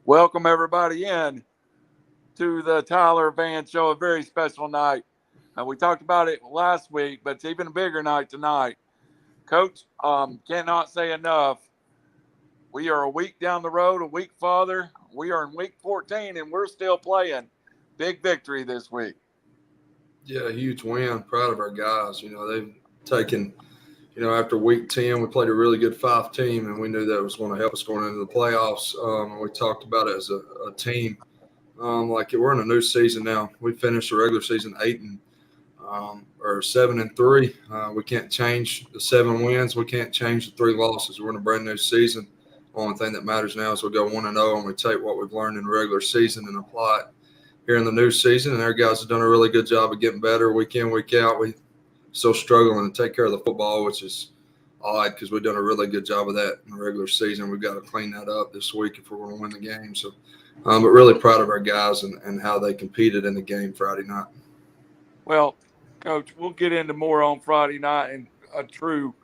welcome everybody in to the Tyler Vann Show. A very special night. We talked about it last week, but it's even a bigger night tonight. Coach, cannot say enough. We are a week down the road, a week farther. We are in week 14, and we're still playing. Big victory this week. Yeah, a huge win. Proud of our guys. They've taken, after week 10, we played a really good 5 team, and we knew that was going to help us going into the playoffs. And we talked about it as a team. We're in a new season now. We finished the regular season 7-3. We can't change the 7 wins. We can't change the 3 losses. We're in a brand new season. Only thing that matters now is we go 1-0 and we take what we've learned in the regular season and apply it here in the new season. And our guys have done a really good job of getting better week in, week out. We still struggling to take care of the football, which is odd because we've done a really good job of that in the regular season. We've got to clean that up this week if we're going to win the game. So, but really proud of our guys and how they competed in the game Friday night. Well, Coach, we'll get into more on Friday night and a true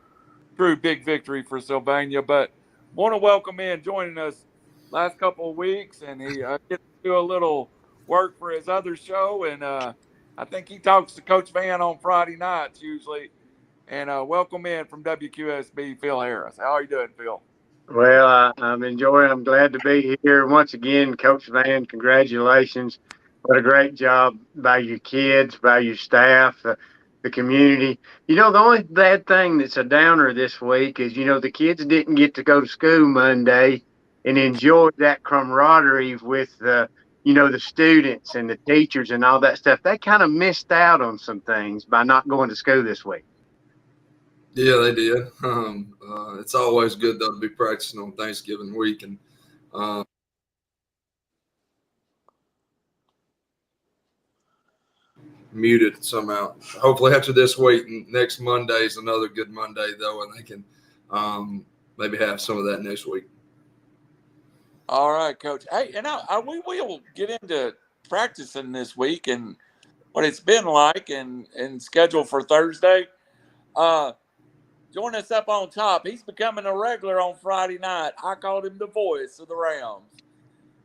big victory for Sylvania. But want to welcome in joining us last couple of weeks, and he gets to do a little work for his other show, and I think he talks to Coach Vann on Friday nights usually. And welcome in from WQSB, Phil Harris. How are you doing, Phil? Well, I'm enjoying. I'm glad to be here once again, Coach Vann. Congratulations! What a great job by your kids, by your staff, the community. The only bad thing that's a downer this week is, the kids didn't get to go to school Monday and enjoy that camaraderie with the students and the teachers and all that stuff. They kind of missed out on some things by not going to school this week. Yeah, they did. It's always good, though, to be practicing on Thanksgiving week. And muted somehow. Hopefully after this week, next Monday is another good Monday, though, and they can maybe have some of that next week. All right, Coach. Hey, and we will get into practicing this week and what it's been like and scheduled for Thursday. Join us up on top. He's becoming a regular on Friday night. I called him the voice of the Rams.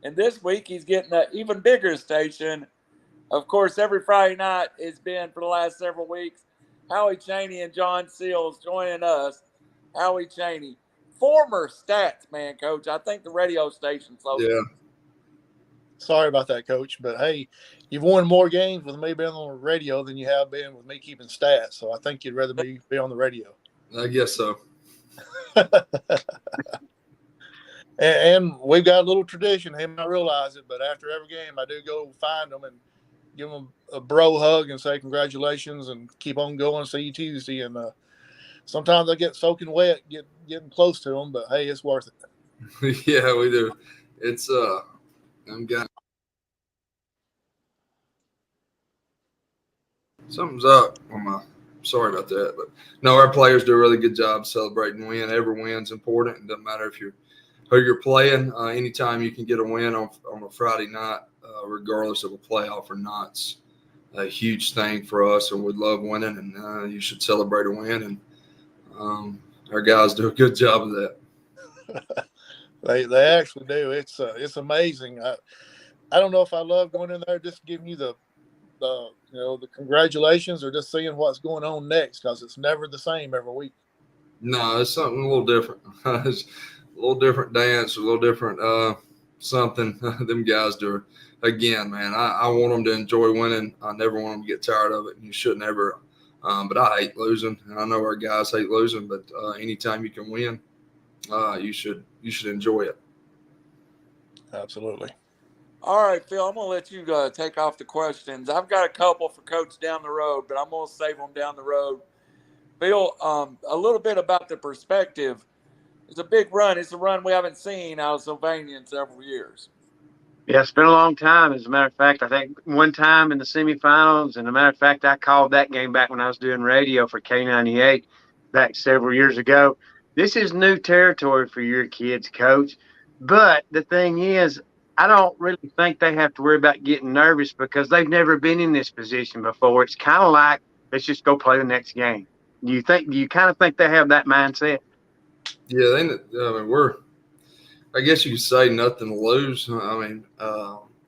And this week he's getting an even bigger station. Of course, every Friday night has been for the last several weeks. Howie, Chaney, and John Seals joining us. Howie, Chaney, former Stats man, Coach. I think the radio station. So yeah. Sorry about that, Coach. But, hey, you've won more games with me being on the radio than you have been with me keeping stats. So I think you'd rather be on the radio. I guess so. and we've got a little tradition. He might realize it, but after every game, I do go find them and give them a bro hug and say congratulations and keep on going. See you Tuesday. And sometimes I get soaking wet, getting close to them, but hey, it's worth it. Yeah, we do. It's I'm got something's up on my. Sorry about that, but no, our players do a really good job celebrating win. Every win's important. It doesn't matter who you're playing. Anytime you can get a win on a Friday night, regardless of a playoff or not, it's a huge thing for us, and we love winning, and you should celebrate a win, and our guys do a good job of that. They actually do. It's amazing. I don't know if I love going in there just giving you the congratulations or just seeing what's going on next, because it's never the same every week. No, it's something a little different. It's a little different dance, a little different something them guys do. Again, man, I want them to enjoy winning. I never want them to get tired of it, and you shouldn't ever. But I hate losing, and I know our guys hate losing. But anytime you can win, you should enjoy it. Absolutely. All right, Phil, I'm going to let you take off the questions. I've got a couple for Coach down the road, but I'm going to save them down the road. Phil, a little bit about the perspective. It's a big run. It's a run we haven't seen out of Sylvania in several years. Yeah, it's been a long time. As a matter of fact, I think one time in the semifinals, and as a matter of fact, I called that game back when I was doing radio for K98 back several years ago. This is new territory for your kids, Coach. But the thing is, I don't really think they have to worry about getting nervous because they've never been in this position before. It's kind of like, let's just go play the next game. Do you kind of think they have that mindset? Yeah, I guess you could say nothing to lose. I mean,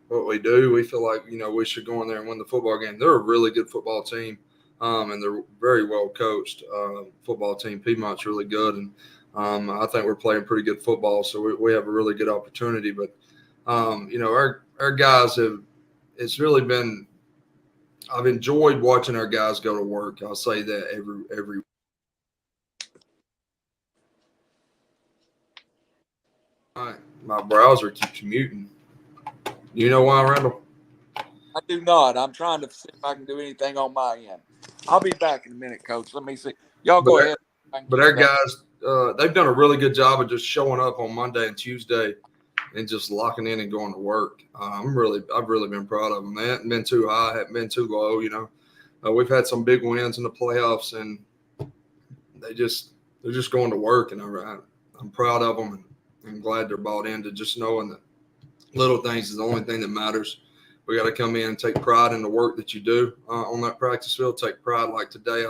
what we do, we feel like, we should go in there and win the football game. They're a really good football team, and they're very well coached football team. Piedmont's really good, and I think we're playing pretty good football, so we have a really good opportunity. But, our guys it's really been – I've enjoyed watching our guys go to work. I'll say that every my browser keeps muting. You know why, Randall? I do not. I'm trying to see if I can do anything on my end. I'll be back in a minute, Coach. Let me see. Y'all go ahead. But our guys, they've done a really good job of just showing up on Monday and Tuesday and just locking in and going to work. I've really been proud of them. They haven't been too high, haven't been too low. We've had some big wins in the playoffs, and they're just going to work, and I'm proud of them, and I'm glad they're bought into just knowing that little things is the only thing that matters. We got to come in and take pride in the work that you do on that practice field. Take pride, like today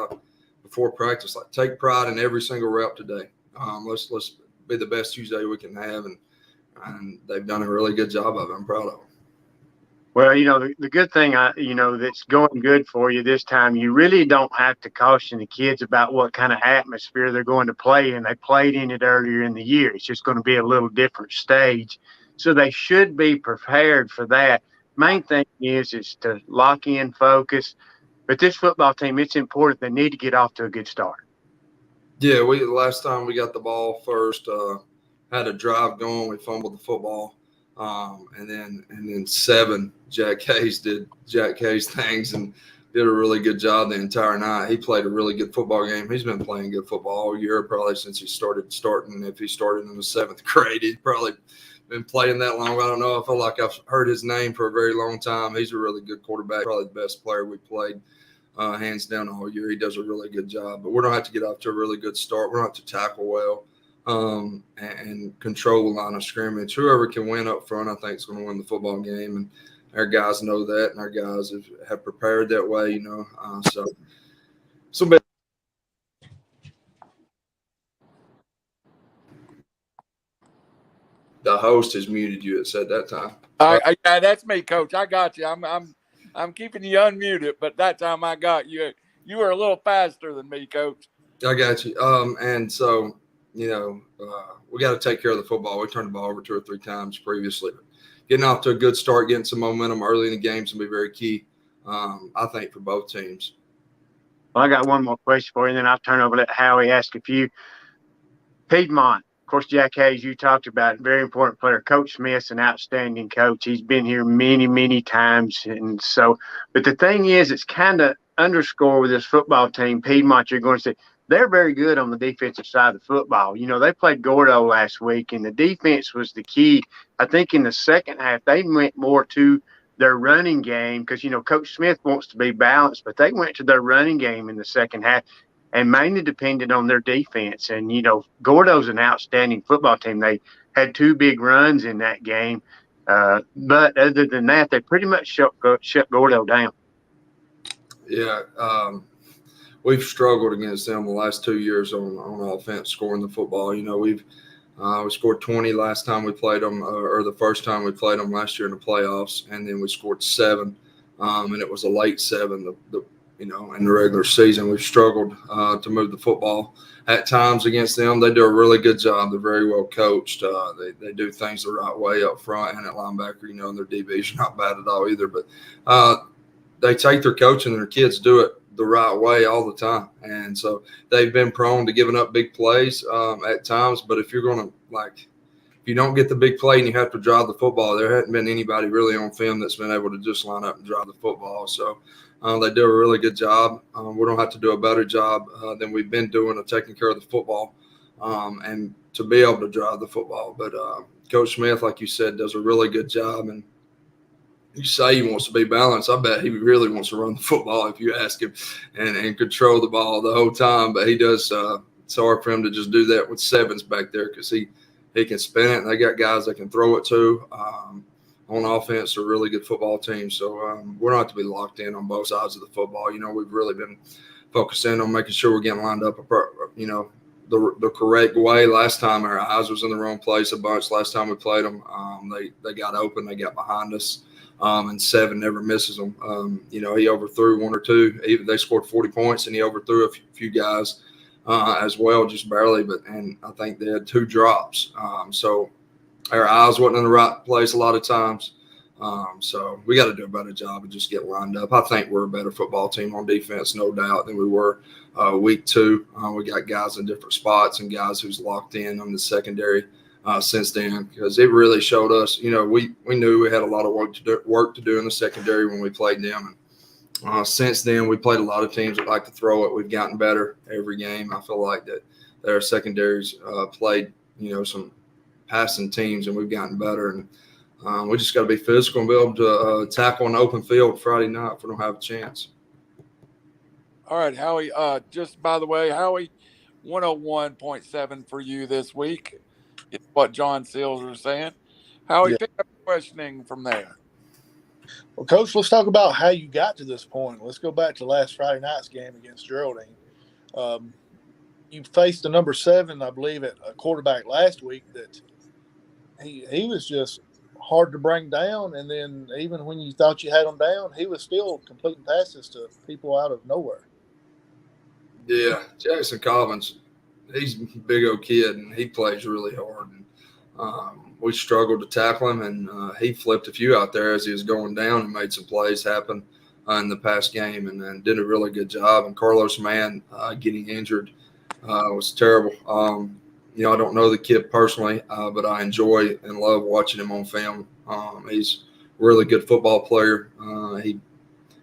before practice, like take pride in every single rep today. Let's be the best Tuesday we can have, and they've done a really good job of it. I'm proud of them. Well, the good thing, that's going good for you this time, you really don't have to caution the kids about what kind of atmosphere they're going to play in. They played in it earlier in the year. It's just going to be a little different stage. So they should be prepared for that. Main thing is to lock in, focus. But this football team, it's important. They need to get off to a good start. Yeah, last time we got the ball first, had a drive going. We fumbled the football. And then 7, Jack Hayes did Jack Hayes things and did a really good job the entire night. He played a really good football game. He's been playing good football all year, probably since he started. If he started in the 7th grade, he's probably been playing that long. I don't know. I feel like I've heard his name for a very long time. He's a really good quarterback, probably the best player we played, hands down all year. He does a really good job. But we're going to have to get off to a really good start. We're going to have to tackle well. And control the line of scrimmage. Whoever can win up front, I think, is going to win the football game. And our guys know that, and our guys have prepared that way, So the host has muted you. It said that time. Yeah, that's me, Coach. I got you. I'm keeping you unmuted, but that time I got you. You were a little faster than me, Coach. I got you. And so. We got to take care of the football. We turned the ball over 2 or 3 times previously. But getting off to a good start, getting some momentum early in the game is going to be very key, I think, for both teams. Well, I got one more question for you, and then I'll turn over to let Howie ask a few. Piedmont, of course, Jack Hayes, you talked about, very important player. Coach Smith's an outstanding coach. He's been here many, many times. And so, but the thing is, it's kind of underscore with this football team, Piedmont, you're going to say, they're very good on the defensive side of the football. They played Gordo last week, and the defense was the key. I think in the second half, they went more to their running game because, Coach Smith wants to be balanced, but they went to their running game in the second half and mainly depended on their defense. And, Gordo's an outstanding football team. They had 2 big runs in that game. But other than that, they pretty much shut Gordo down. Yeah. We've struggled against them the last 2 years on offense, scoring the football. We scored 20 last time we played them, or the first time we played them last year in the playoffs, and then we scored 7, and it was a late 7. In the regular season, we've struggled to move the football at times against them. They do a really good job. They're very well coached. They do things the right way up front and at linebacker. And their DB's not bad at all either. But they take their coaching, and their kids do it the right way all the time. And so they've been prone to giving up big plays at times. But if you're going to, if you don't get the big play and you have to drive the football, there hasn't been anybody really on film that's been able to just line up and drive the football. So they do a really good job. We don't have to do a better job than we've been doing of taking care of the football and to be able to drive the football. But Coach Smith, like you said, does a really good job. And you say he wants to be balanced. I bet he really wants to run the football if you ask him and control the ball the whole time. But he does. It's hard for him to just do that with 7s back there because he can spin it. And they got guys that can throw it too. On offense, a really good football team. So we're not to be locked in on both sides of the football. We've really been focusing on making sure we're getting lined up, the correct way. Last time our eyes was in the wrong place a bunch. Last time we played them, they got open, they got behind us, and 7 never misses them. He overthrew 1 or 2. They scored 40 points, and he overthrew a few guys as well, just barely. And I think they had 2 drops. So our eyes wasn't in the right place a lot of times. So we got to do a better job of just getting lined up. I think we're a better football team on defense, no doubt, than we were week 2. We got guys in different spots and guys who's locked in on the secondary since then, because it really showed us. We knew we had a lot of work to do in the secondary when we played them. And since then, we played a lot of teams that like to throw it. We've gotten better every game. I feel like that our secondaries played, some passing teams, and we've gotten better. And we just got to be physical and be able to tackle an open field Friday night if we don't have a chance. All right, Howie. Just by the way, Howie, 101.7 for you this week. It's what John Seals was saying. Howie, pick up questioning from there. Well, Coach, let's talk about how you got to this point. Let's go back to last Friday night's game against Geraldine. You faced the number 7, I believe, at a quarterback last week that he was just hard to bring down, and then even when you thought you had him down, he was still completing passes to people out of nowhere. Yeah, Jackson Collins, he's a big old kid, and he plays really hard. And we struggled to tackle him, and he flipped a few out there as he was going down and made some plays happen in the past game, and did a really good job. And Carlos Mann getting injured was terrible. I don't know the kid personally, but I enjoy and love watching him on film. He's a really good football player.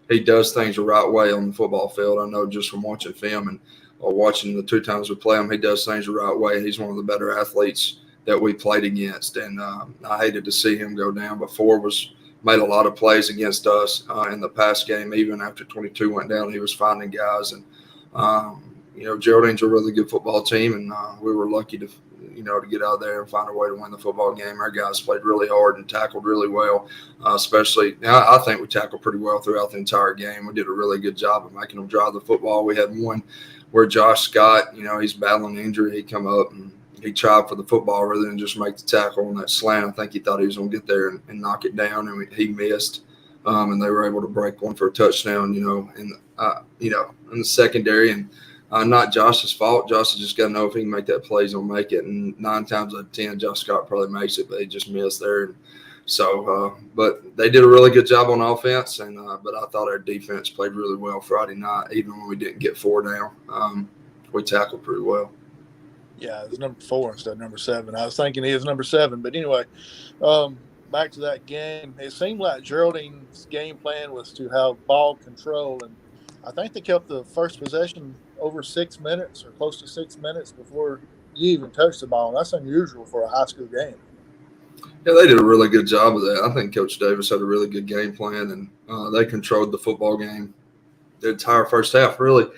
He does things the right way on the football field. I know just from watching film and watching the 2 times we play him, he does things the right way. He's one of the better athletes that we played against, and I hated to see him go down. But Ford made a lot of plays against us in the past game. Even after 22 went down, he was finding guys. And Geraldine's a really good football team, and we were lucky to get out there and find a way to win the football game. Our guys played really hard and tackled really well, especially – I think we tackled pretty well throughout the entire game. We did a really good job of making them drive the football. We had one where Josh Scott, he's battling injury. He come up and he tried for the football rather than just make the tackle on that slant. I think he thought he was going to get there and knock it down, and he missed. And they were able to break one for a touchdown, in the secondary. And not Josh's fault. Josh has just got to know if he can make that play, he's going to make it. And 9 times out of 10, Josh Scott probably makes it, but he just missed there. And so, but they did a really good job on offense. And but I thought our defense played really well Friday night, even when we didn't get 4 down. We tackled pretty well. Yeah, it was number 4 instead of number 7. I was thinking he was number 7. But anyway, back to that game. It seemed like Geraldine's game plan was to have ball control. And I think they kept the first possession over 6 minutes or close to 6 minutes before you even touched the ball. And that's unusual for a high school game. Yeah, they did a really good job of that. I think Coach Davis had a really good game plan, and they controlled the football game the entire first half, really.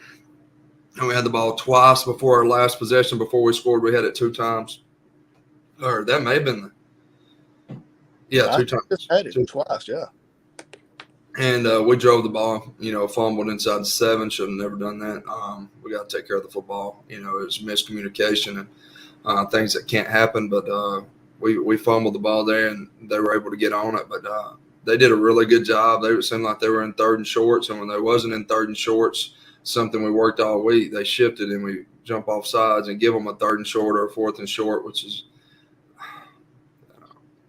And we had the ball twice before our last possession. Before we scored, we had it 2 times. Or that may have been 2 times. Just had it twice, yeah. And we drove the ball, fumbled inside the 7. Should have never done that. We got to take care of the football. It was miscommunication and things that can't happen. But we fumbled the ball there, and they were able to get on it. But they did a really good job. They seemed like they were in 3rd and shorts. And when they wasn't in 3rd and shorts, something we worked all week, they shifted and we jump off sides and give them a 3rd and short or a 4th and short, which is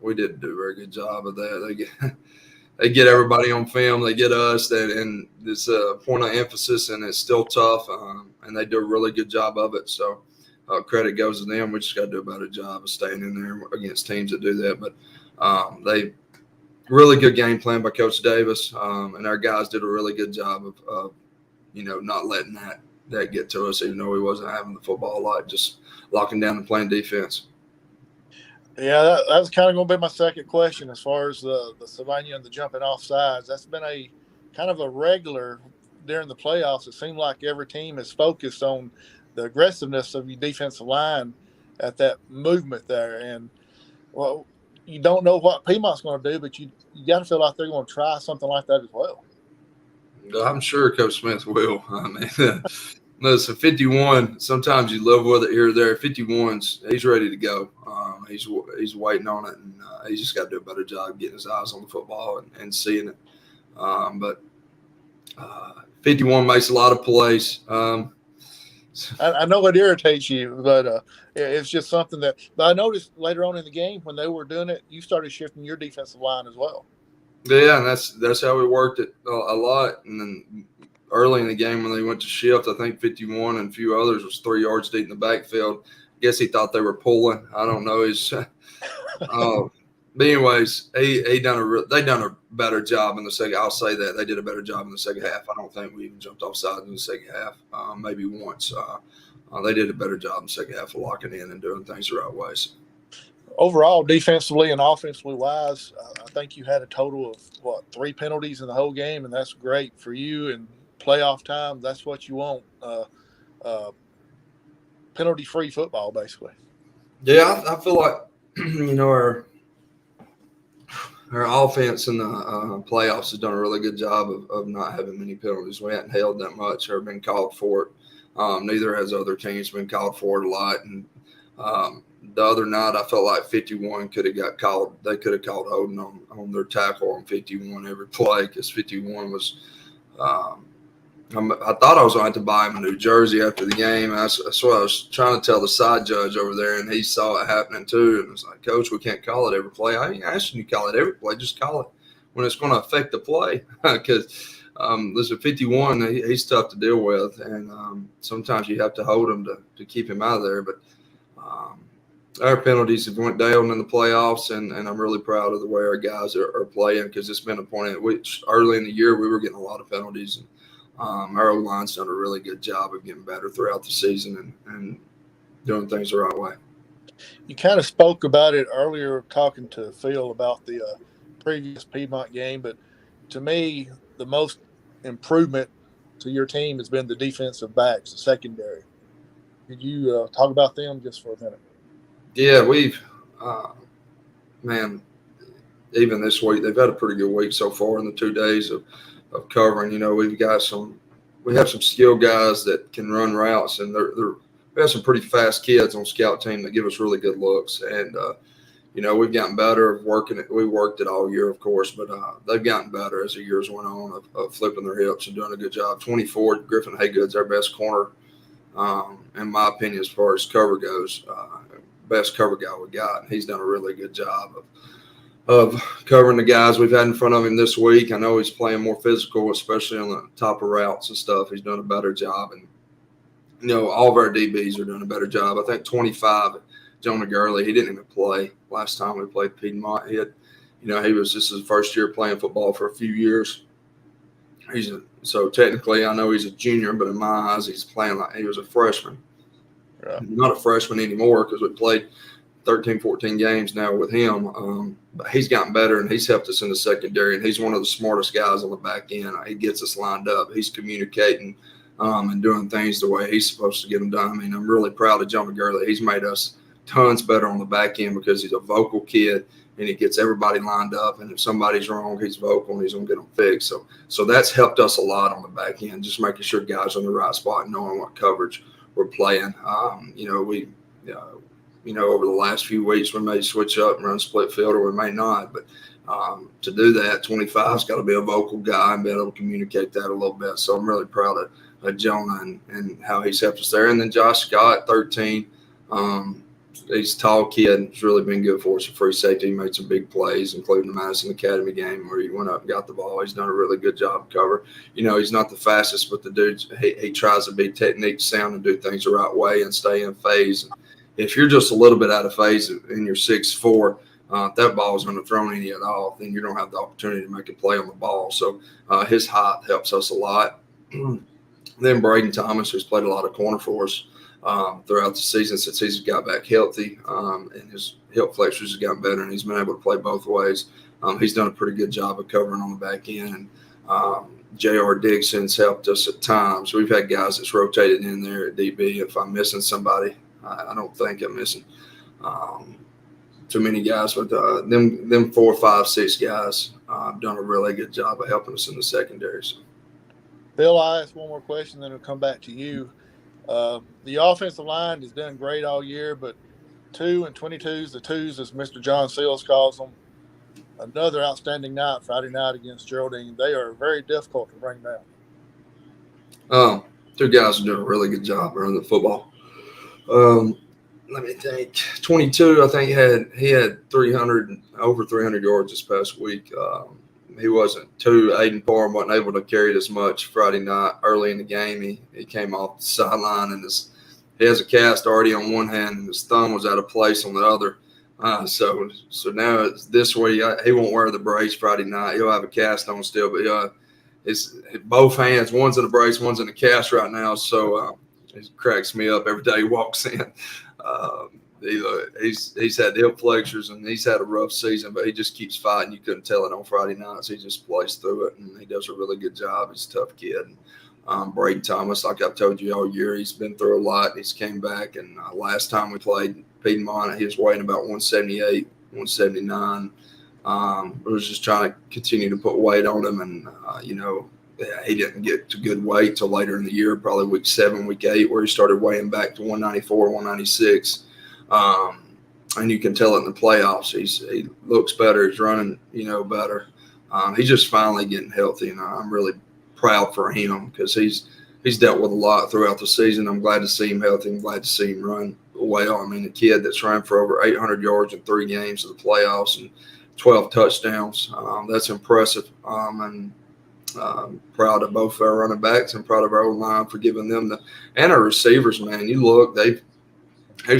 we didn't do a very good job of that. They get everybody on film, they get us, and it's a point of emphasis, and it's still tough, and they do a really good job of it. So credit goes to them. We just got to do a better job of staying in there against teams that do that. But they really good game plan by Coach Davis, and our guys did a really good job of not letting that get to us, even though we wasn't having the football a lot, just locking down and playing defense. Yeah, that was kind of going to be my second question as far as the Sylvania and the jumping off sides. That's been a kind of a regular during the playoffs. It seemed like every team is focused on the aggressiveness of your defensive line at that movement there. And, well, you don't know what Piedmont's going to do, but you got to feel like they're going to try something like that as well. I'm sure Coach Smith will. I mean, Listen, 51, sometimes you live with it here or there. 51's, he's ready to go. He's waiting on it, and he's just got to do a better job getting his eyes on the football and seeing it. But 51 makes a lot of plays. I know it irritates you, but it's just something that. But I noticed later on in the game when they were doing it, you started shifting your defensive line as well. Yeah, and that's how we worked it a lot. And then early in the game when they went to shift, I think 51 and a few others was 3 yards deep in the backfield. I guess he thought they were pulling. I don't know. But anyways, they done a better job in the second. I'll say that they did a better job in the second half. I don't think we even jumped off sides in the second half. Maybe once. They did a better job in the second half of locking in and doing things the right ways. Overall, defensively and offensively wise, I think you had a total of 3 penalties in the whole game, and that's great for you. And playoff time, that's what you want. Penalty-free football, basically. Yeah, I feel like our offense in the playoffs has done a really good job of not having many penalties. We hadn't held that much or been called for it. Neither has other teams been called for it a lot. And the other night, I felt like 51 could have got called. They could have called holding on their tackle on 51 every play because 51 was I thought I was going to have to buy him a new jersey after the game. That's what I was trying to tell the side judge over there, and he saw it happening too. And was like, Coach, we can't call it every play. I ain't asking you to call it every play. Just call it when it's going to affect the play. Because listen, 51, he's tough to deal with, and sometimes you have to hold him to keep him out of there. But our penalties have went down in the playoffs, and I'm really proud of the way our guys are playing because it's been a point at which early in the year we were getting a lot of penalties. And, our O-line's done a really good job of getting better throughout the season and doing things the right way. You kind of spoke about it earlier talking to Phil about the previous Piedmont game, but to me, the most improvement to your team has been the defensive backs, the secondary. Could you talk about them just for a minute? Yeah, we've even this week, they've had a pretty good week so far in the 2 days of covering. We have some skilled guys that can run routes, and we have some pretty fast kids on scout team that give us really good looks. And we've gotten better of working it. We worked it all year, of course, but they've gotten better as the years went on of flipping their hips and doing a good job. 24, Griffin Haygood's our best corner, in my opinion, as far as cover goes. Best cover guy we got, and he's done a really good job of covering the guys we've had in front of him this week. I know he's playing more physical, especially on the top of routes and stuff. He's done a better job. And, all of our DBs are doing a better job. I think 25, Jonah Gurley, he didn't even play last time we played Piedmont. This is his first year playing football for a few years. So technically I know he's a junior, but in my eyes, he's playing like he was a freshman. Yeah. Not a freshman anymore because we played 13, 14 games now with him. But he's gotten better, and he's helped us in the secondary, and he's one of the smartest guys on the back end. He gets us lined up. He's communicating and doing things the way he's supposed to get them done. I mean, I'm really proud of Jonah Gurley. He's made us tons better on the back end because he's a vocal kid, and he gets everybody lined up. And if somebody's wrong, he's vocal, and he's going to get them fixed. So that's helped us a lot on the back end, just making sure guys are in the right spot and knowing what coverage we're playing. Over the last few weeks, we may switch up and run split field, or we may not. But to do that, 25's got to be a vocal guy and be able to communicate that a little bit. So I'm really proud of Jonah and how he's helped us there. And then Josh Scott, 13. He's a tall kid. He's really been good for us at free safety. He made some big plays, including the Madison Academy game where he went up and got the ball. He's done a really good job of cover. He's not the fastest, but the dude, he tries to be technique sound and do things the right way and stay in phase. If you're just a little bit out of phase and you're 6'4", if that ball is going to throw any at all, then you don't have the opportunity to make a play on the ball. So his height helps us a lot. Then Braiden Thomas, who's played a lot of corner for us throughout the season since he's got back healthy, and his hip flexors have gotten better, and he's been able to play both ways. He's done a pretty good job of covering on the back end. And J.R. Dixon's helped us at times. We've had guys that's rotated in there at DB. If I'm missing somebody, I don't think I'm missing too many guys, but them 4, 5, 6 guys have done a really good job of helping us in the secondary. So. Bill, I'll ask one more question, then we'll come back to you. The offensive line has done great all year, but 2 and 22s, the twos, as Mr. John Seals calls them, another outstanding night Friday night against Geraldine. They are very difficult to bring down. Two guys are doing a really good job running the football. Let me think. 22, I think he had over 300 yards this past week. He wasn't Aiden Parham wasn't able to carry it as much Friday night early in the game. He came off the sideline and he has a cast already on one hand and his thumb was out of place on the other. So now it's this week. He won't wear the brace Friday night. He'll have a cast on still, but it's both hands. One's in a brace, one's in a cast right now. So it cracks me up every day he walks in. He's had hip flexors and he's had a rough season, but he just keeps fighting. You couldn't tell it on Friday nights. He just plays through it, and he does a really good job. He's a tough kid. Braiden Thomas, like I've told you all year, he's been through a lot. He's came back, and last time we played Piedmont, he was weighing about 178, 179. We was just trying to continue to put weight on him, and he didn't get to good weight till later in the year, probably week 7, week 8, where he started weighing back to 194, 196. And you can tell it in the playoffs. He looks better. He's running, better. He's just finally getting healthy, and I'm really proud for him because he's dealt with a lot throughout the season. I'm glad to see him healthy. I'm glad to see him run well. I mean, a kid that's run for over 800 yards in 3 games of the playoffs and 12 touchdowns. That's impressive. And proud of both our running backs and proud of our O-line for giving them and our receivers, man. You look, they've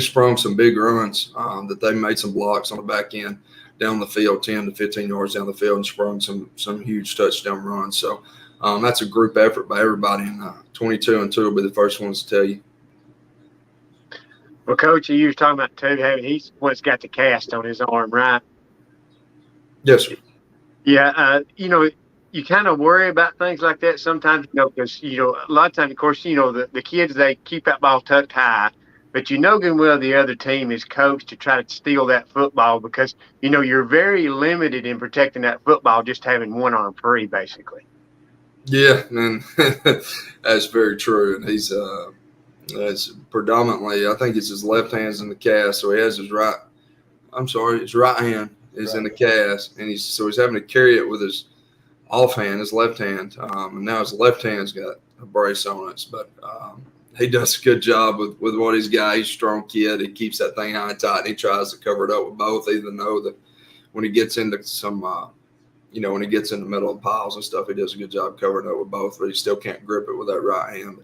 sprung some big runs that they made some blocks on the back end down the field, 10 to 15 yards down the field, and sprung some huge touchdown runs. So that's a group effort by everybody, and 22 and 2 will be the first ones to tell you. Well, Coach, you were talking about too, he's the one that's got the cast on his arm, right? Yes, sir. Yeah, you kind of worry about things like that sometimes, because, a lot of times, of course, the kids, they keep that ball tucked high, but good well the other team is coached to try to steal that football because, you're very limited in protecting that football just having one arm free, basically. Yeah, man, that's very true. And he's it's predominantly, I think it's his left hand's in the cast, so he has his right hand is in the cast, and he's having to carry it with his offhand, his left hand, and now his left hand's got a brace on it. But he does a good job with what he's got. He's a strong kid. He keeps that thing high and tight, and he tries to cover it up with both, even though that when he gets into some when he gets in the middle of piles and stuff, he does a good job covering it with both, but he still can't grip it with that right hand.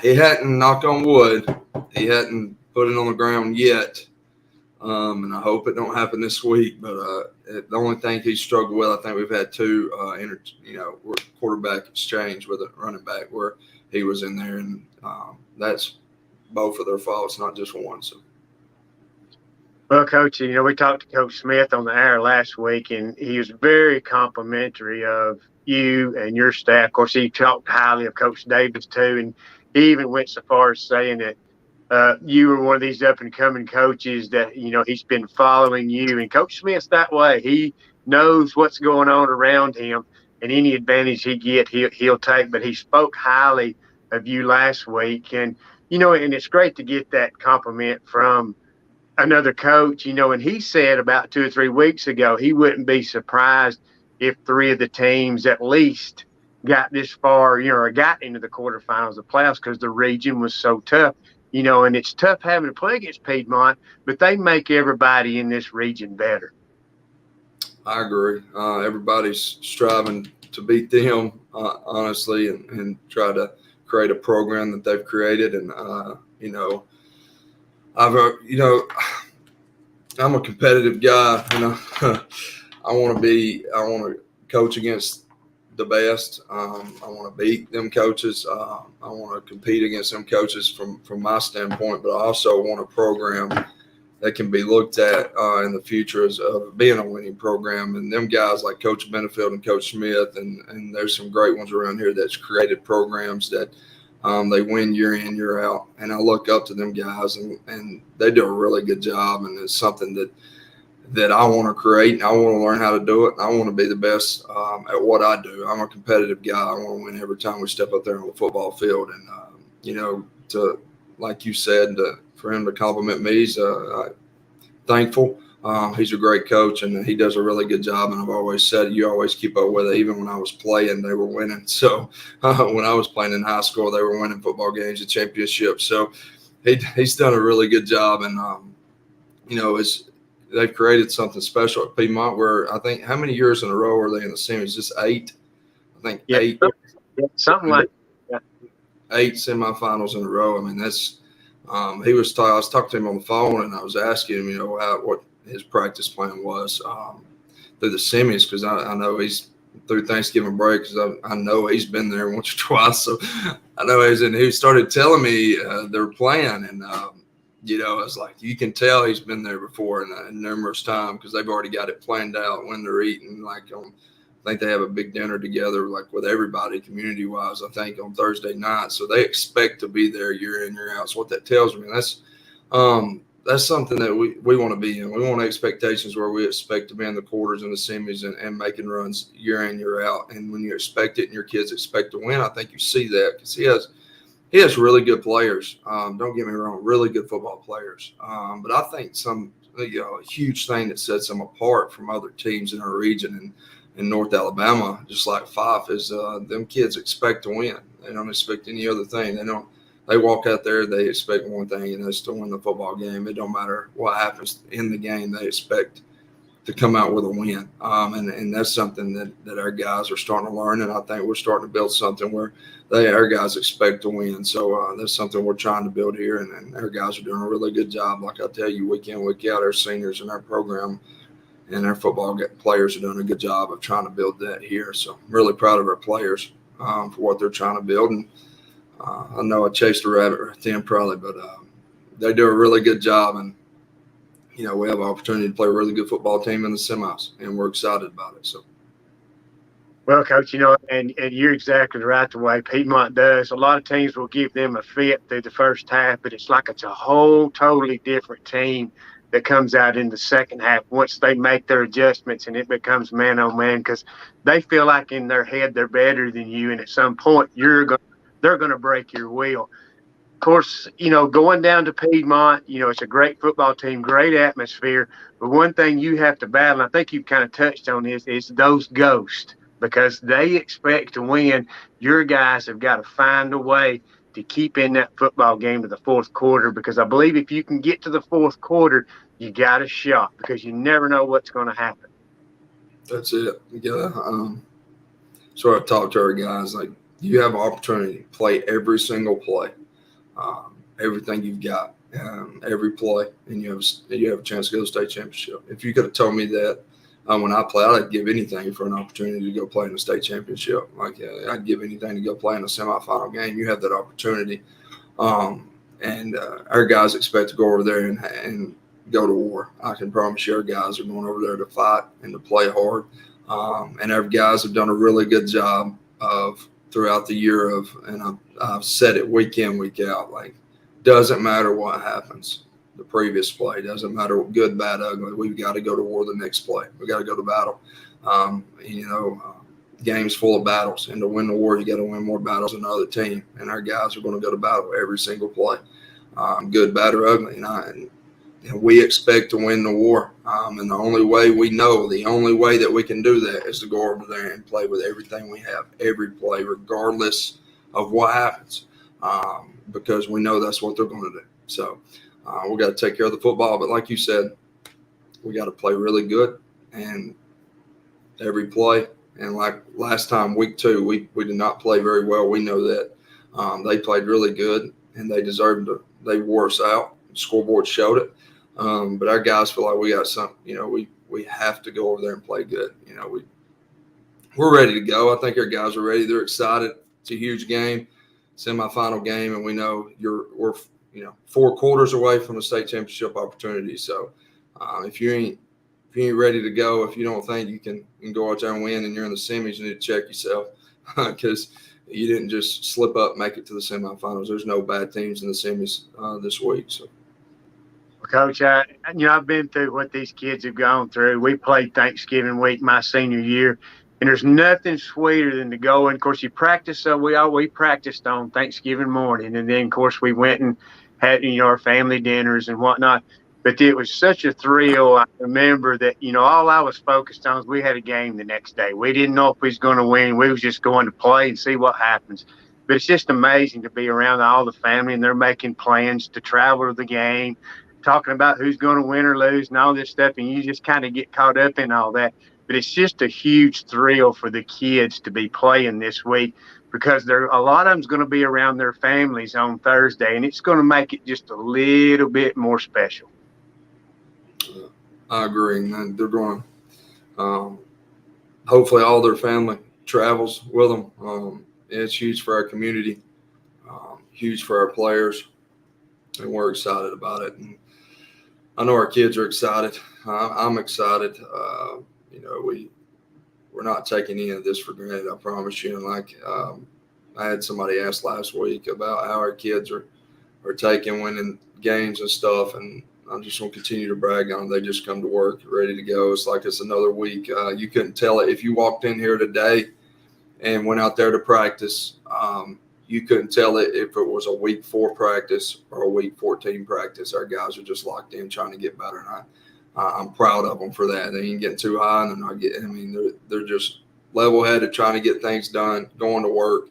He hadn't, knock on wood, he hadn't put it on the ground yet, and I hope it don't happen this week. But the only thing he struggled with, I think we've had 2 quarterback exchange with a running back where he was in there, and that's both of their faults, not just one. So. Well, Coach, we talked to Coach Smith on the air last week, and he was very complimentary of you and your staff. Of course, he talked highly of Coach Davis, too, and he even went so far as saying that you were one of these up-and-coming coaches that, he's been following you. And Coach Smith's that way. He knows what's going on around him, and any advantage he gets, he'll take. But he spoke highly of you last week. And, and it's great to get that compliment from another coach, and he said about 2 or 3 weeks ago he wouldn't be surprised if 3 of the teams at least got this far, or got into the quarterfinals of playoffs because the region was so tough, and it's tough having to play against Piedmont, but they make everybody in this region better. I agree. Everybody's striving to beat them, honestly, and try to create a program that they've created. And, I'm a competitive guy, I want to coach against the best. I want to beat them coaches. I want to compete against them coaches from my standpoint, but I also want a program that can be looked at in the future as being a winning program. And them guys like Coach Benefield and Coach Smith, and there's some great ones around here that's created programs that they win year in, year out. And I look up to them guys, and they do a really good job. And it's something that I want to create, and I want to learn how to do it. And I want to be the best at what I do. I'm a competitive guy. I want to win every time we step up there on the football field. And to, like you said, for him to compliment me, he's thankful. He's a great coach, and he does a really good job. And I've always said, you always keep up with it. Even when I was playing, they were winning. So when I was playing in high school, they were winning football games and championships. So he's done a really good job. And, they've created something special at Piedmont where I think, how many years in a row are they in the semis? Just 8? I think 8. Yeah, something like that. 8 semifinals in a row. I mean, that's I was talking to him on the phone, and I was asking him, what his practice plan was through the semis, because I know he's through Thanksgiving break, because I know he's been there once or twice. So I know he started telling me their plan, and I was like, you can tell he's been there before and numerous times, because they've already got it planned out when they're eating. Like I think they have a big dinner together, like with everybody community wise, I think on Thursday night. So they expect to be there year in, year out. So what that tells me, that's something that we want to be in. We want expectations where we expect to be in the quarters and the semis and making runs year in, year out. And when you expect it and your kids expect to win, I think you see that, because he has really good players. Don't get me wrong, really good football players. But I think a huge thing that sets them apart from other teams in our region and in North Alabama, just like Fife, is them kids expect to win. They don't expect any other thing. They walk out there, they expect one thing, and that's to win the football game. It don't matter what happens in the game, they expect to come out with a win. And that's something that our guys are starting to learn, and I think we're starting to build something where our guys expect to win. So that's something we're trying to build here, and our guys are doing a really good job. Like I tell you, week in, week out, our seniors in our program and our football players are doing a good job of trying to build that here. So I'm really proud of our players for what they're trying to build. And I know I chased a rabbit right then probably, but they do a really good job. And, we have an opportunity to play a really good football team in the semis, and we're excited about it. So. Well, Coach, and you're exactly right the way Piedmont does. A lot of teams will give them a fit through the first half, but it's like it's a whole totally different team that comes out in the second half once they make their adjustments and it becomes man on man, because they feel like in their head they're better than you, and at some point they're going to break your will. Of course, going down to Piedmont, it's a great football team, great atmosphere. But one thing you have to battle, and I think you've kind of touched on this, is those ghosts, because they expect to win. Your guys have got to find a way to keep in that football game to the fourth quarter, because I believe if you can get to the fourth quarter, you got a shot, because you never know what's going to happen. That's it. You gotta sort of talk to our guys, like, you have an opportunity to play every single play, everything you've got, every play, and you have a chance to go to the state championship. If you could have told me that when I play, I'd give anything for an opportunity to go play in the state championship. Like I'd give anything to go play in a semifinal game. You have that opportunity, and our guys expect to go over there and go to war. I can promise you, our guys are going over there to fight and to play hard. And our guys have done a really good job of throughout the year and I've said it week in, week out, like, doesn't matter what happens. The previous play doesn't matter, good, bad, ugly. We've got to go to war the next play. We got to go to battle. Game's full of battles, and to win the war, you got to win more battles than the other team. And our guys are going to go to battle every single play, good, bad, or ugly. And we expect to win the war. And the only way that we can do that is to go over there and play with everything we have, every play, regardless of what happens, because we know that's what they're going to do. So we got to take care of the football. But like you said, we got to play really good and every play. And like last time, week 2, we did not play very well. We know that. They played really good, and they deserved to. They wore us out. The scoreboard showed it. But our guys feel like we got something. We have to go over there and play good. We're ready to go. I think our guys are ready. They're excited. It's a huge game, semifinal game, and we know we're 4 quarters away from the state championship opportunity. So if you ain't ready to go, if you don't think you can go out there and win, and you're in the semis, you need to check yourself, because you didn't just slip up, make it to the semifinals. There's no bad teams in the semis this week. So. Coach, I've been through what these kids have gone through. We played Thanksgiving week my senior year, And there's nothing sweeter than to go. And of course, you practice. So we practiced on Thanksgiving morning, and then of course we went and had our family dinners and whatnot. But it was such a thrill. I remember that all I was focused on was we had a game the next day. We didn't know if we was going to win. We was just going to play and see what happens. But it's just amazing to be around all the family, and they're making plans to travel to the game, talking about who's going to win or lose and all this stuff, and you just kind of get caught up in all that. But it's just a huge thrill for the kids to be playing this week, because a lot of them's going to be around their families on Thursday, and it's going to make it just a little bit more special. I agree. And they're going to hopefully all their family travels with them. It's huge for our community, huge for our players, and we're excited about it. And I know our kids are excited. I'm excited. We're not taking any of this for granted, I promise you. And I had somebody ask last week about how our kids are taking winning games and stuff, and I'm just going to continue to brag on them. They just come to work ready to go. It's like it's another week. You couldn't tell it if you walked in here today and went out there to practice. You couldn't tell it if it was a week 4 practice or a week 14 practice. Our guys are just locked in trying to get better, and I'm proud of them for that. They ain't getting too high, and they're not getting. I mean, they're just level-headed, trying to get things done, going to work,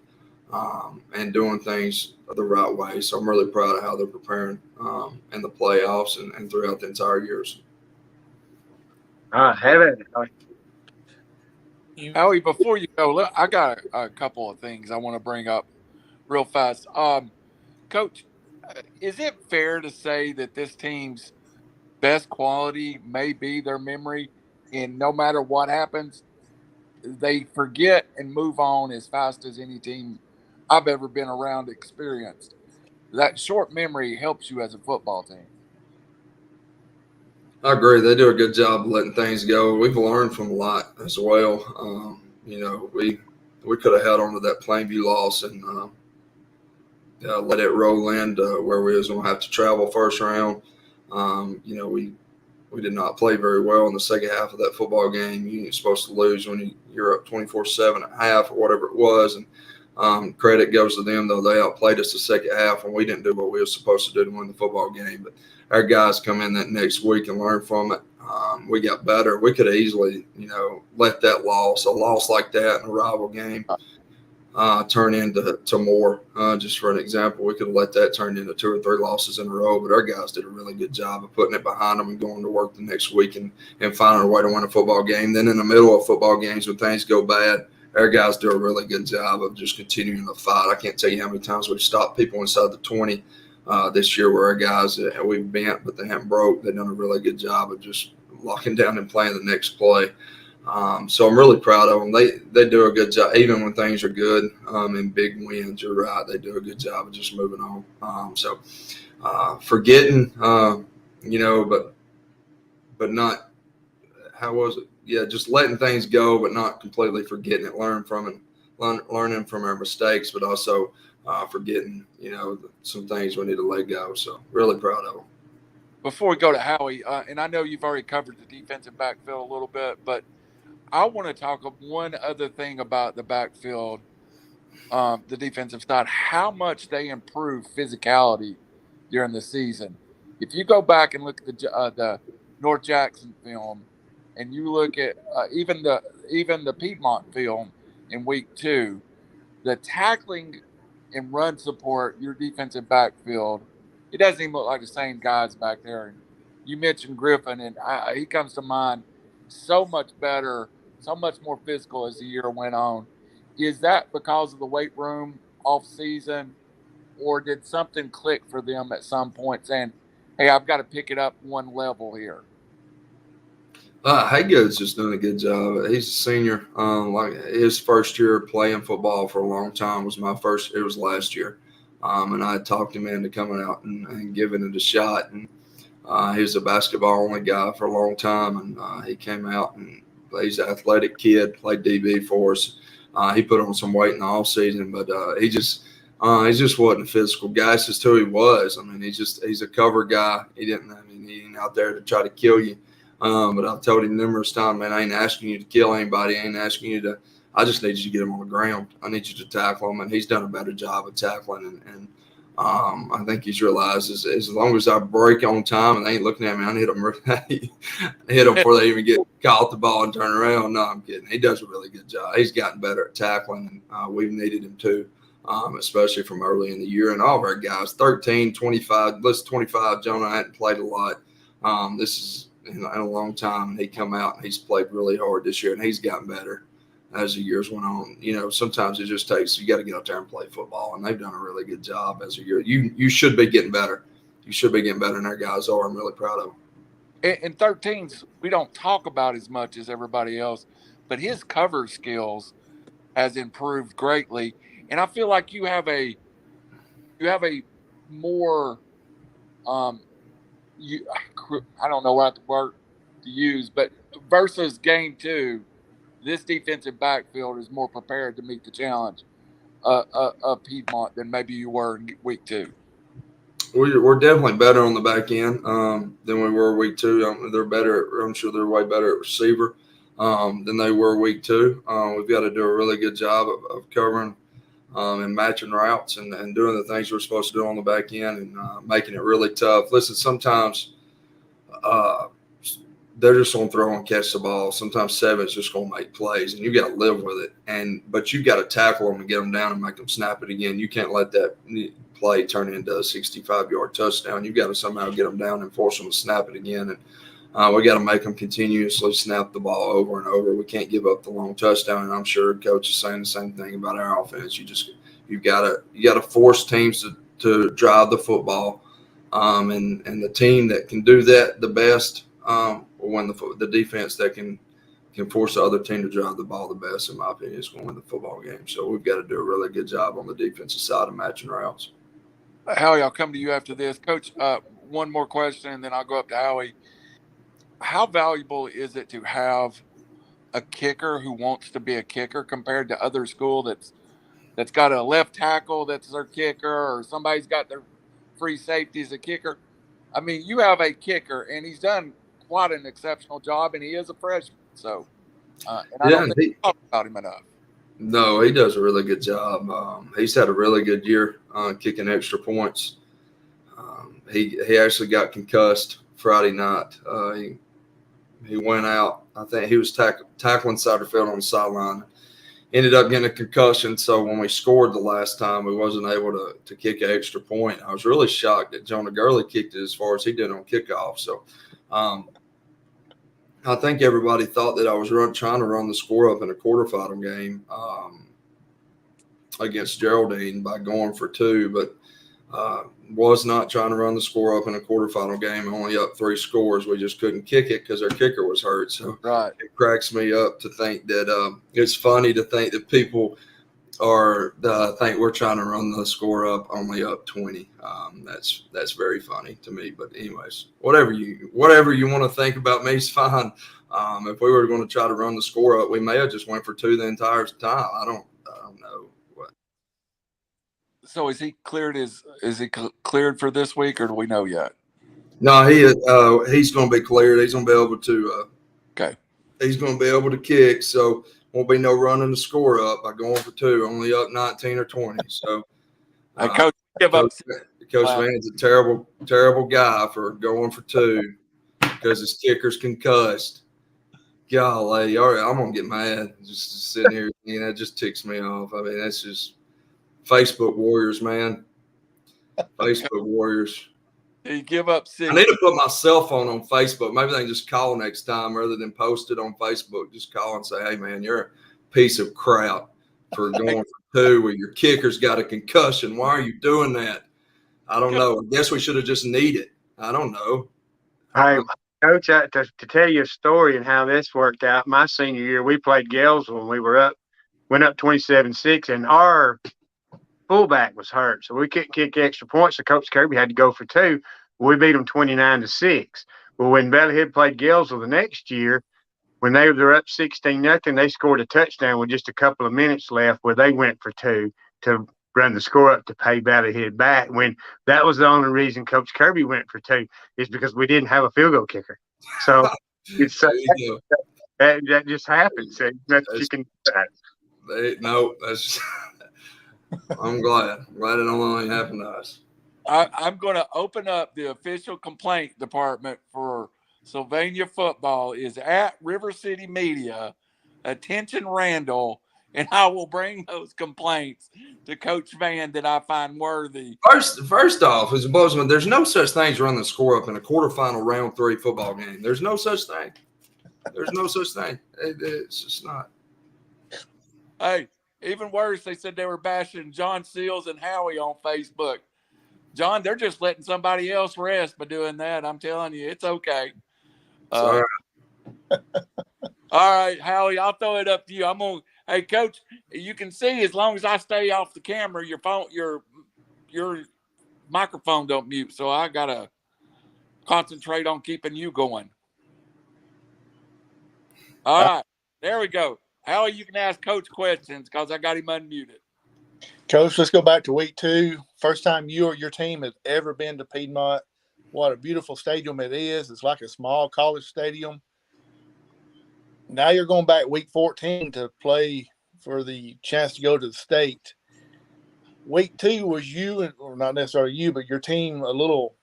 and doing things the right way. So I'm really proud of how they're preparing in the playoffs and throughout the entire years. Have it. Howie, before you go, look, I got a couple of things I want to bring up real fast. Coach, is it fair to say that this team's best quality may be their memory, and no matter what happens, they forget and move on as fast as any team I've ever been around experienced? That short memory helps you as a football team. I agree. They do a good job of letting things go. We've learned from a lot as well. We could have held on to that Plainview loss and let it roll into where we was going to have to travel first round. We did not play very well in the second half of that football game. You're supposed to lose when you're up 24-7 at half or whatever it was. And credit goes to them, though. They outplayed us the second half, and we didn't do what we were supposed to do to win the football game. But our guys come in that next week and learn from it. We got better. We could have easily, let that loss, a loss like that in a rival game, turn into more. Just for an example, we could have let that turn into 2 or 3 losses in a row, but our guys did a really good job of putting it behind them and going to work the next week and finding a way to win a football game. Then in the middle of football games, when things go bad, our guys do a really good job of just continuing to fight. I can't tell you how many times we've stopped people inside the 20 this year where our guys, we've bent, but they haven't broke. They've done a really good job of just locking down and playing the next play. So I'm really proud of them. They do a good job, even when things are good and big wins. You're right. They do a good job of just moving on. Forgetting, but not, how was it? Yeah, just letting things go, but not completely forgetting it. Learning from our mistakes, but also forgetting, some things we need to let go. So really proud of them. Before we go to Howie, and I know you've already covered the defensive backfield a little bit, but I want to talk of one other thing about the backfield, the defensive side, how much they improve physicality during the season. If you go back and look at the North Jackson film, and you look at even the Piedmont film in week 2, the tackling and run support, your defensive backfield, it doesn't even look like the same guys back there. And you mentioned Griffin, and he comes to mind. So much better, so much more physical as the year went on. Is that because of the weight room off season, or did something click for them at some point saying, hey, I've got to pick it up one level here? Haygood's just doing a good job. He's a senior. Like his first year playing football for a long time was it was last year. And I talked him into coming out and giving it a shot. And he was a basketball only guy for a long time. And he came out, and he's an athletic kid, played DB for us. He put on some weight in the off season, but he just wasn't a physical guy. It's just who he was. I mean, he's a cover guy. He ain't out there to try to kill you. But I've told him numerous times, man, I ain't asking you to kill anybody. I ain't asking you to – I just need you to get him on the ground. I need you to tackle him, and he's done a better job of tackling. And I think he's realized as long as I break on time and they ain't looking at me, I hit them before they even get caught the ball and turn around. No, I'm kidding. He does a really good job. He's gotten better at tackling, and we've needed him too, especially from early in the year. And all of our guys, 13, 25, listen, 25, Jonah hadn't played a lot. This is in a long time, and he come out and he's played really hard this year, and he's gotten better as the years went on. You know, sometimes it just takes, you got to get out there and play football, and they've done a really good job as a year. You should be getting better. You should be getting better, and our guys are. I'm really proud of them. In 13s, we don't talk about as much as everybody else, but his cover skills has improved greatly. And I feel like you have a more I don't know what word to use, but versus game 2, this defensive backfield is more prepared to meet the challenge of Piedmont than maybe you were in week 2. We're definitely better on the back end than we were week 2. They're better. I'm sure they're way better at receiver than they were week 2. We've got to do a really good job of covering and matching routes and doing the things we're supposed to do on the back end and making it really tough. Listen, sometimes they're just going to throw and catch the ball. Sometimes 7's just going to make plays, and you got to live with it. But you got to tackle them and get them down and make them snap it again. You can't let that play turn into a 65-yard touchdown. You got to somehow get them down and force them to snap it again. And we got to make them continuously snap the ball over and over. We can't give up the long touchdown. And I'm sure coach is saying the same thing about our offense. You got to force teams to drive the football, and the team that can do that the best will win the defense that can force the other team to drive the ball the best, in my opinion, is going to win the football game. So we've got to do a really good job on the defensive side of matching routes. Howie, I'll come to you after this. Coach, one more question, and then I'll go up to Howie. How valuable is it to have a kicker who wants to be a kicker compared to other school that's got a left tackle that's their kicker, or somebody's got their free safety as a kicker? I mean, you have a kicker, and he's done quite an exceptional job, and he is a freshman. So, and I don't think we talk about him enough. No, he does a really good job. He's had a really good year kicking extra points. He actually got concussed Friday night. He went out. I think he was tackling Satterfield on the sideline. Ended up getting a concussion. So when we scored the last time, we wasn't able to kick an extra point. I was really shocked that Jonah Gurley kicked it as far as he did on kickoff. So I think everybody thought that I was trying to run the score up in a quarterfinal game against Geraldine by going for 2, but was not trying to run the score up in a quarterfinal game, only up 3 scores. We just couldn't kick it because our kicker was hurt. So right. It cracks me up to think that it's funny to think that people think we're trying to run the score up only up 20. That's very funny to me. But anyways, whatever you want to think about me is fine. If we were going to try to run the score up, we may have just went for 2 the entire time. I don't know what. So is he cleared? Is he cleared for this week, or do we know yet? No, he's going to be cleared. He's going to be able to. Okay. He's going to be able to kick. So won't be no running the score up by going for 2, only up 19 or 20. So, Coach, Coach Vann's a terrible, terrible guy for going for 2 because his kicker's concussed. Golly, all right, I'm gonna get mad just sitting here. That just ticks me off. I mean, that's just Facebook warriors, man. Facebook warriors. You give up 6. I need to put my cell phone on Facebook. Maybe they can just call next time rather than post it on Facebook. Just call and say, hey, man, you're a piece of crap for going for 2 where your kicker's got a concussion. Why are you doing that? I don't know. I guess we should have just kneed it. I don't know. Hey, Coach, to tell you a story and how this worked out, my senior year, we played Galesville and we went up 27-6, and our fullback was hurt, so we couldn't kick extra points. So Coach Kirby had to go for 2. We beat them 29-6. Well, when Bellyhead played Galesville the next year, when they were up 16-0, they scored a touchdown with just a couple of minutes left, where they went for 2 to run the score up to pay Bellyhead back. When that was the only reason Coach Kirby went for 2 is because we didn't have a field goal kicker. So It's There you go. that just happens. That you can. No, that's. I'm glad. It only happened to us. I'm going to open up the official complaint department for Sylvania football is at RiverCity-Media. Attention, Randall, and I will bring those complaints to Coach Vann that I find worthy. First off, as a Bozeman, there's no such thing as running the score up in a quarterfinal round 3 football game. There's no such thing. There's no such thing. It's just not. Hey, even worse, they said they were bashing John Seals and Howie on Facebook. John, they're just letting somebody else rest by doing that. I'm telling you, it's okay. Sorry. All right, Howie, I'll throw it up to you. Hey, Coach, you can see as long as I stay off the camera, your microphone don't mute. So I gotta concentrate on keeping you going. All right, there we go. Howie, you can ask Coach questions because I got him unmuted. Coach, let's go back to week 2. First time you or your team has ever been to Piedmont. What a beautiful stadium it is. It's like a small college stadium. Now you're going back week 14 to play for the chance to go to the state. Week 2 was you, or not necessarily you, but your team a little,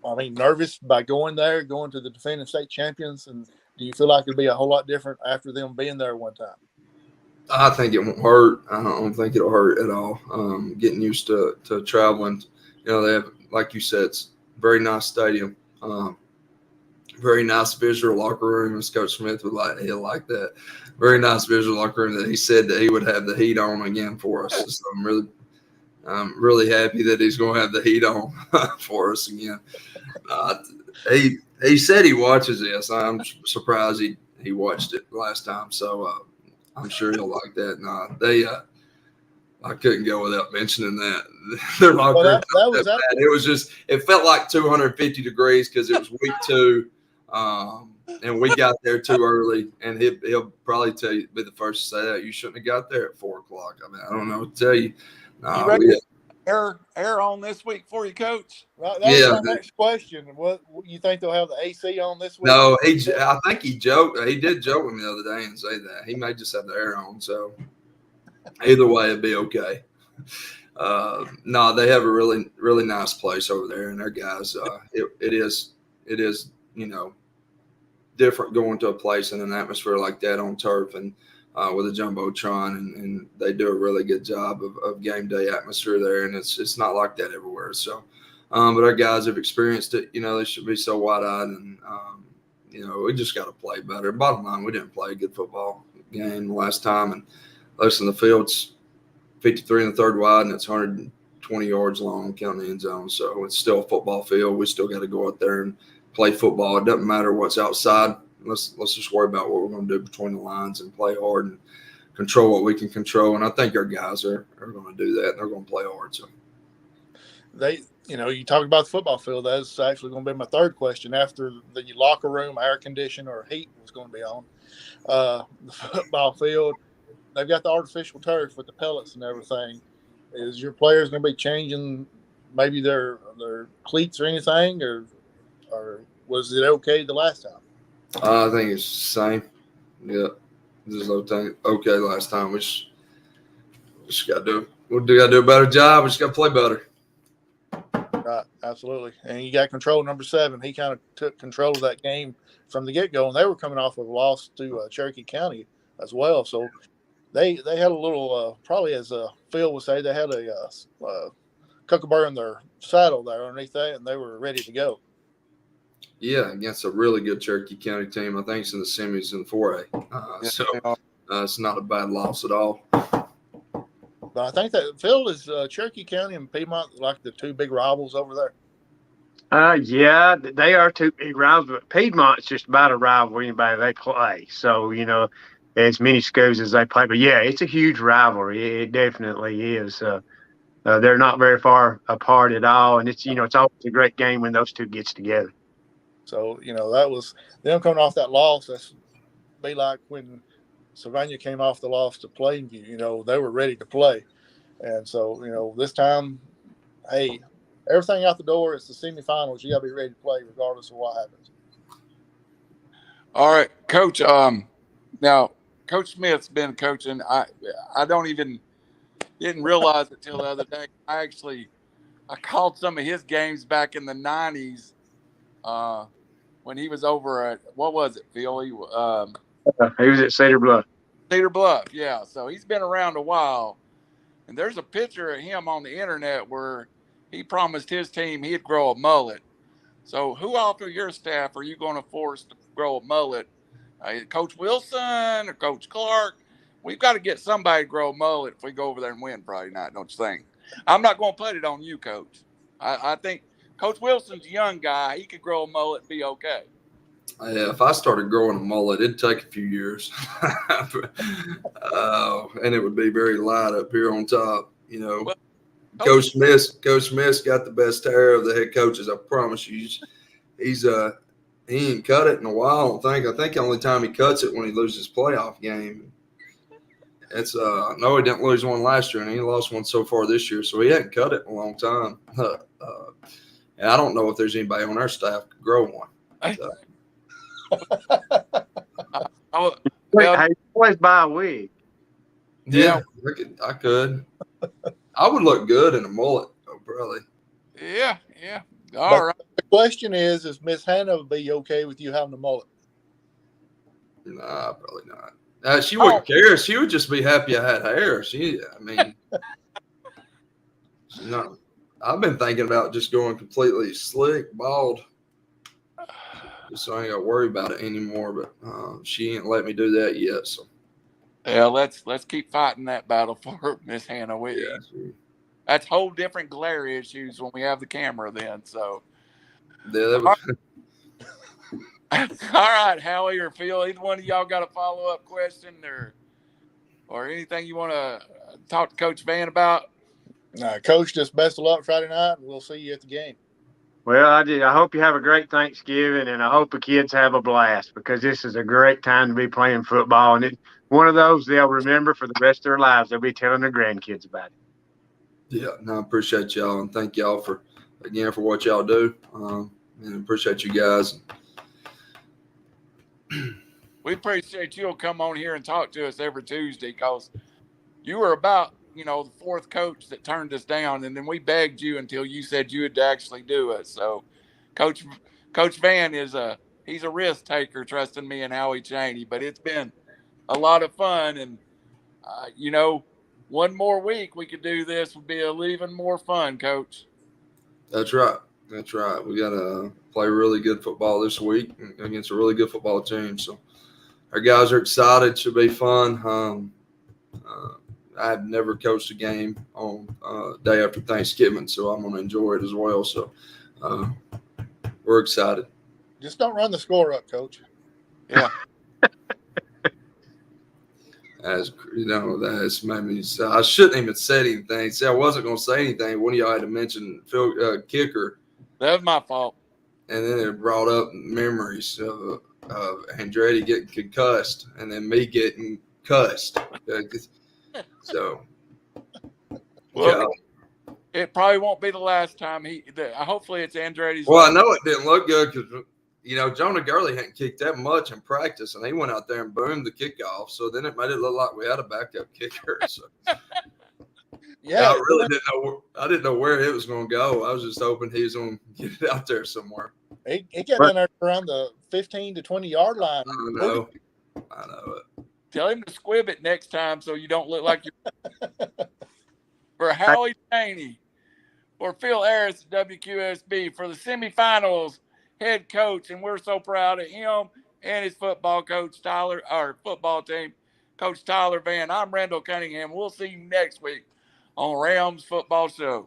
nervous by going to the defending state champions. And do you feel like it'll be a whole lot different after them being there one time? I think it won't hurt. I don't think it'll hurt at all. Getting used to traveling. They have, like you said, it's a very nice stadium. Very nice visual locker room, as Coach Smith he'll like that. Very nice visual locker room that he said that he would have the heat on again for us. So I'm really happy that he's going to have the heat on for us again. He said he watches this. I'm surprised he watched it last time. So I'm sure he'll like that. I couldn't go without mentioning that. Their locker room it felt like 250 degrees because it was week 2. And we got there too early, and he'll probably be the first to say that you shouldn't have got there at 4:00. I don't know what to tell you. You ready air on this week for you, Coach? Well, that's my next question. What you think they'll have the AC on this week? No, I think he joked. He did joke with me the other day and say that he may just have the air on. So either way, it'd be okay. No, they have a really, really nice place over there, and their guys. It is different going to a place in an atmosphere like that on turf and with a jumbotron, and they do a really good job of game day atmosphere there, and it's not like that everywhere. So, but our guys have experienced it. They should be so wide-eyed, and we just got to play better. Bottom line, we didn't play a good football game the last time, and listen, the field's 53 in the third wide, and it's 120 yards long, counting the end zone. So it's still a football field. We still got to go out there and play football. It doesn't matter what's outside. Let's just worry about what we're going to do between the lines and play hard and control what we can control. And I think our guys are going to do that. They're going to play hard. So you talked about the football field. That's actually going to be my third question. After the locker room, air conditioner or heat was going to be on the football field, they've got the artificial turf with the pellets and everything. Is your players going to be changing maybe their cleats or anything, or was it okay the last time? I think it's the same. Yeah, this is okay last time. We just got to do a better job. We just got to play better. Right, absolutely. And you got control number 7. He kind of took control of that game from the get-go, and they were coming off of a loss to Cherokee County as well. So they had a little, probably as Phil would say, they had a kookaburra in their saddle there underneath that, and they were ready to go. Yeah, against a really good Cherokee County team. I think it's in the semis and 4A. So it's not a bad loss at all. But I think that, Phil, is Cherokee County and Piedmont like the 2 big rivals over there? Yeah, they are 2 big rivals, but Piedmont's just about a rival for anybody they play. So, as many schools as they play. But, yeah, it's a huge rivalry. It definitely is. They're not very far apart at all. And it's always a great game when those 2 gets together. So, that was them coming off that loss. That's be like when Sylvania came off the loss to Plainview. They were ready to play. And so, this time, hey, everything out the door. It's the semifinals. You got to be ready to play regardless of what happens. All right, Coach. Now Coach Smith's been coaching. I don't even didn't realize it till the other day. I called some of his games back in the '90s when he was over at what was it, Phil? He was at Cedar Bluff. Cedar Bluff, yeah. So he's been around a while, and there's a picture of him on the internet where he promised his team he'd grow a mullet. So who off of your staff are you going to force to grow a mullet? Coach Wilson or Coach Clark? We've got to get somebody to grow a mullet if we go over there and win Friday night, don't you think? I'm not going to put it on you, Coach. I think Coach Wilson's a young guy. He could grow a mullet and be okay. Yeah, if I started growing a mullet, it'd take a few years. And it would be very light up here on top. You know, Well, Coach Smith's got the best hair of the head coaches. I promise you. He ain't cut it in a while. I don't think. I think the only time he cuts it when he loses playoff game. It's no, he didn't lose one last year, and he lost one so far this year. So he hadn't cut it in a long time. And I don't know if there's anybody on our staff could grow one. So. Hey, always buy a wig. Yeah, I could. I would look good in a mullet, probably. Yeah. All right. The question is Miss Hannah be okay with you having a mullet? Nah, probably not. She wouldn't care. She would just be happy I had hair. She's not. I've been thinking about just going completely slick, bald, just so I ain't got to worry about it anymore. But she ain't let me do that yet. So Yeah, let's keep fighting that battle for Miss Hannah. That's whole different glare issues when we have the camera then. So yeah, that was. All right, Howie or Phil, either one of y'all got a follow-up question or anything you want to talk to Coach Vann about? Coach, just best of luck Friday night, and we'll see you at the game. Well, I hope you have a great Thanksgiving, and I hope the kids have a blast because this is a great time to be playing football, and it's one of those they'll remember for the rest of their lives. They'll be telling their grandkids about it. Yeah, no, I appreciate y'all, and thank y'all for what y'all do, and appreciate you guys. We appreciate you'll come on here and talk to us every Tuesday because you were about, the fourth coach that turned us down, and then we begged you until you said you would actually do it. So Coach Vann he's a risk taker, trusting me and Howie Chaney, but it's been a lot of fun. And, one more week we could do this would be even more fun, Coach. That's right. We got to play really good football this week against a really good football team. So our guys are excited. Should be fun. I've never coached a game on day after Thanksgiving, so I'm going to enjoy it as well. So we're excited. Just don't run the score up, Coach. Yeah. That's made me. I shouldn't even said anything. See, I wasn't going to say anything. One of y'all had to mention Phil kicker. That was my fault. And then it brought up memories of Andretti getting concussed and then me getting cussed. So, well, it probably won't be the last time hopefully it's Andretti's. Well, I know it didn't look good because, Jonah Gurley hadn't kicked that much in practice, and he went out there and boomed the kickoff. So then it made it look like we had a backup kicker. So. Yeah, I didn't know where it was going to go. I was just hoping he was going to get it out there somewhere. He got in there around the 15 to 20-yard line. I know it. Tell him to squib it next time so you don't look like you're for Howie Chaney, for Phil Harris at WQSB, for the semifinals head coach, and we're so proud of him and his football coach, football team, Coach Tyler Vann. I'm Randall Cunningham. We'll see you next week on Rams Football Show.